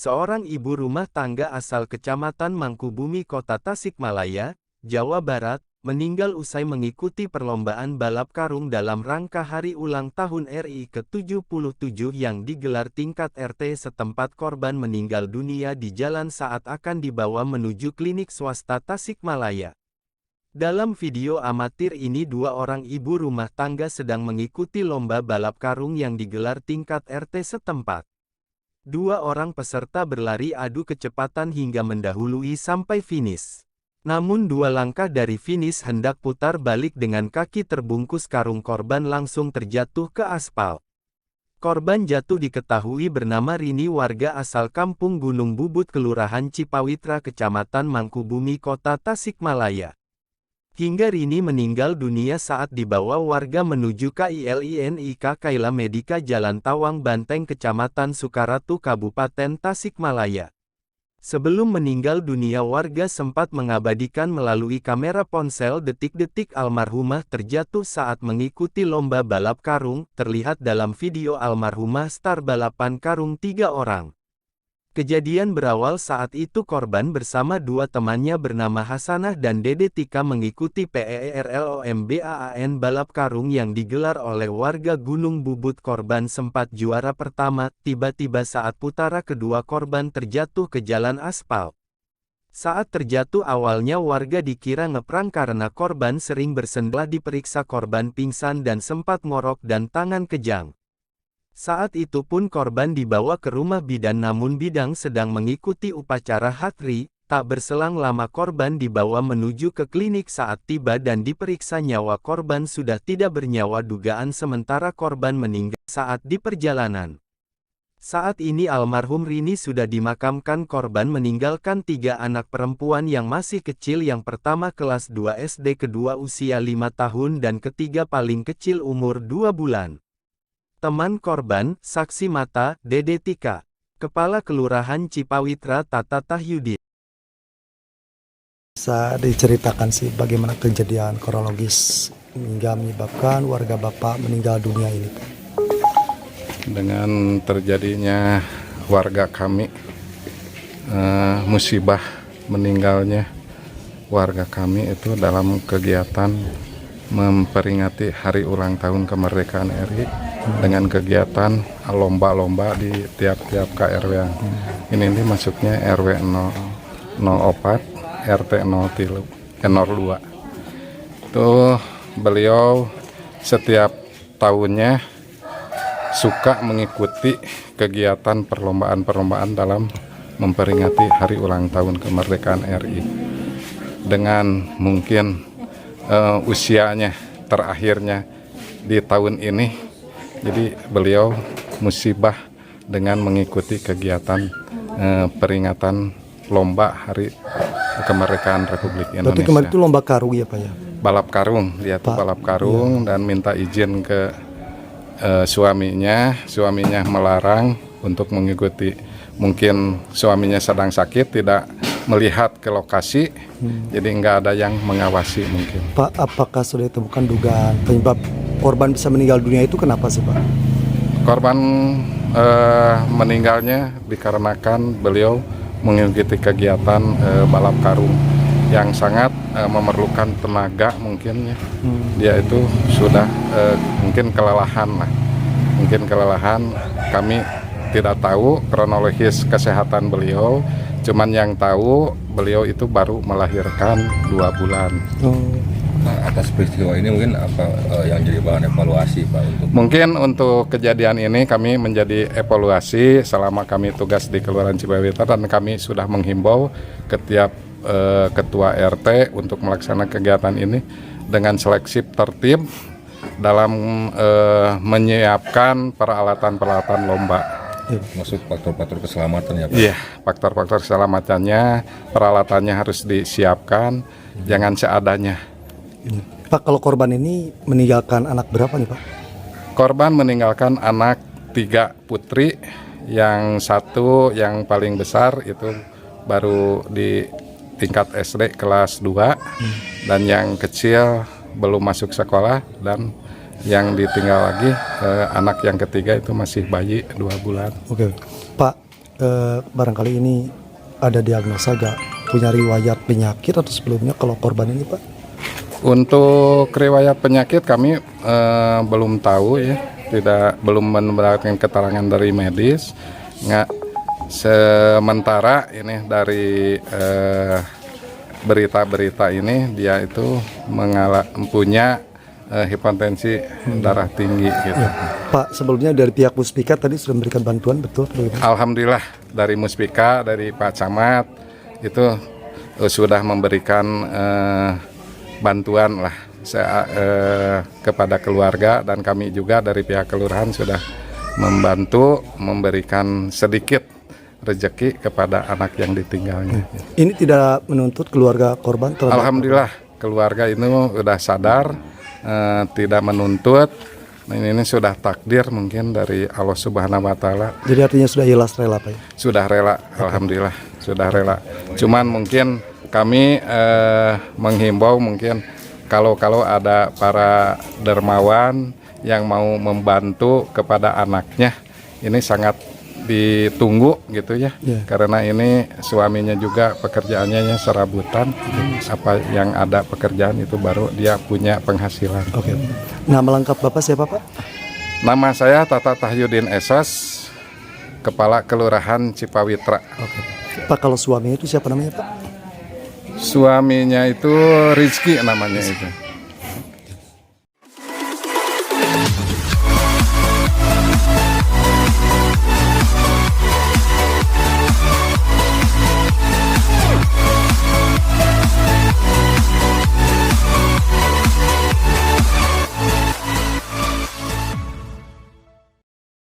Seorang ibu rumah tangga asal Kecamatan Mangkubumi Kota Tasikmalaya, Jawa Barat, meninggal usai mengikuti perlombaan balap karung dalam rangka hari ulang tahun RI ke-77 yang digelar tingkat RT setempat. Korban meninggal dunia di jalan saat akan dibawa menuju klinik swasta Tasikmalaya. Dalam video amatir ini dua orang ibu rumah tangga sedang mengikuti lomba balap karung yang digelar tingkat RT setempat. Dua orang peserta berlari adu kecepatan hingga mendahului sampai finish. Namun dua langkah dari finish hendak putar balik dengan kaki terbungkus karung, korban langsung terjatuh ke aspal. Korban jatuh diketahui bernama Rini, warga asal Kampung Gunung Bubut, Kelurahan Cipawitra, Kecamatan Mangkubumi, Kota Tasikmalaya. Hingga Rini meninggal dunia saat dibawa warga menuju KILINIK Kaila Medika Jalan Tawang Banteng, Kecamatan Sukaratu, Kabupaten Tasikmalaya. Sebelum meninggal dunia, warga sempat mengabadikan melalui kamera ponsel detik-detik almarhumah terjatuh saat mengikuti lomba balap karung. Terlihat dalam video almarhumah star balapan karung 3 orang. Kejadian berawal saat itu korban bersama dua temannya bernama Hasanah dan Dede Tika mengikuti PERLOMBAAN balap karung yang digelar oleh warga Gunung Bubut. Korban sempat juara pertama, tiba-tiba saat putara kedua korban terjatuh ke jalan aspal. Saat terjatuh awalnya warga dikira ngeprank karena korban sering bersendlah. Diperiksa korban pingsan dan sempat ngorok dan tangan kejang. Saat itu pun korban dibawa ke rumah bidan, namun bidan sedang mengikuti upacara hatri. Tak berselang lama korban dibawa menuju ke klinik. Saat tiba dan diperiksa, nyawa korban sudah tidak bernyawa. Dugaan sementara korban meninggal saat di perjalanan. Saat ini almarhum Rini sudah dimakamkan. Korban meninggalkan 3 anak perempuan yang masih kecil, yang pertama kelas 2 SD, kedua usia 5 tahun dan ketiga paling kecil umur 2 bulan. Teman korban, saksi mata, Dede Tika, Kepala Kelurahan Cipawitra, Tata Tahyudi. Bisa diceritakan sih bagaimana kejadian kronologis hingga menyebabkan warga Bapak meninggal dunia ini, Pak? Dengan terjadinya warga kami, musibah meninggalnya warga kami itu dalam kegiatan memperingati hari ulang tahun kemerdekaan RI dengan kegiatan lomba-lomba di tiap-tiap KRW yang ini masuknya RW 004 RT 02. Itu beliau setiap tahunnya suka mengikuti kegiatan perlombaan-perlombaan dalam memperingati hari ulang tahun kemerdekaan RI. Dengan mungkin usianya terakhirnya di tahun ini, jadi beliau musibah dengan mengikuti kegiatan peringatan lomba hari kemerdekaan Republik Indonesia. Berarti kemarin itu lomba karung ya, Pak ya? Balap karung, dia tuh balap karung, iya. Dan minta izin ke suaminya melarang untuk mengikuti. Mungkin suaminya sedang sakit, tidak melihat ke lokasi, jadi nggak ada yang mengawasi mungkin. Pak, apakah sudah ditemukan dugaan penyebab korban bisa meninggal dunia itu kenapa sih, Pak? Korban meninggalnya dikarenakan beliau mengikuti kegiatan balap karung yang sangat memerlukan tenaga mungkin ya. Dia itu sudah mungkin kelelahan lah. Mungkin kelelahan, kami tidak tahu kronologis kesehatan beliau. Cuman yang tahu beliau itu baru melahirkan 2 bulan. Nah, atas peristiwa ini mungkin apa yang jadi bahan evaluasi, Pak? Mungkin untuk kejadian ini kami menjadi evaluasi selama kami tugas di Kelurahan Cipawitra, dan kami sudah menghimbau ke tiap ketua RT untuk melaksanakan kegiatan ini dengan seleksi tertib dalam menyiapkan peralatan-peralatan lomba. Maksud faktor-faktor keselamatan ya, Pak? Iya, faktor-faktor keselamatannya, peralatannya harus disiapkan, jangan seadanya. Pak, kalau korban ini meninggalkan anak berapa nih, Pak? Korban meninggalkan anak 3 putri, yang satu yang paling besar itu baru di tingkat SD kelas 2, dan yang kecil belum masuk sekolah, dan yang ditinggal lagi anak yang ketiga itu masih bayi 2 bulan. Oke, Pak, barangkali ini ada diagnosa gak punya riwayat penyakit atau sebelumnya kalau korban ini Pak? Untuk riwayat penyakit kami belum tahu ya, belum mendapatkan keterangan dari medis. Nggak, sementara ini dari berita-berita ini dia itu punya hipertensi darah tinggi gitu. Pak, sebelumnya dari pihak Muspika tadi sudah memberikan bantuan, betul? Alhamdulillah dari Muspika, dari Pak Camat itu sudah memberikan bantuan lah kepada keluarga, dan kami juga dari pihak kelurahan sudah membantu memberikan sedikit rezeki kepada anak yang ditinggalnya. Ini tidak menuntut keluarga korban? Alhamdulillah keluarga itu sudah sadar, tidak menuntut. Ini sudah takdir mungkin dari Allah Subhanahu Wa Taala. Jadi artinya sudah ikhlas rela Pak ya? Sudah rela, alhamdulillah sudah rela. Cuman mungkin kami menghimbau mungkin kalau ada para dermawan yang mau membantu kepada anaknya, ini sangat ditunggu gitu ya. Karena ini suaminya juga pekerjaannya serabutan, apa yang ada pekerjaan itu baru dia punya penghasilan. Oke. Nama lengkap Bapak siapa Pak? Nama saya Tata Tahyudin Esos, Kepala Kelurahan Cipawitra. Oke. Pak, kalau suaminya itu siapa namanya Pak? Suaminya itu Rizky namanya itu.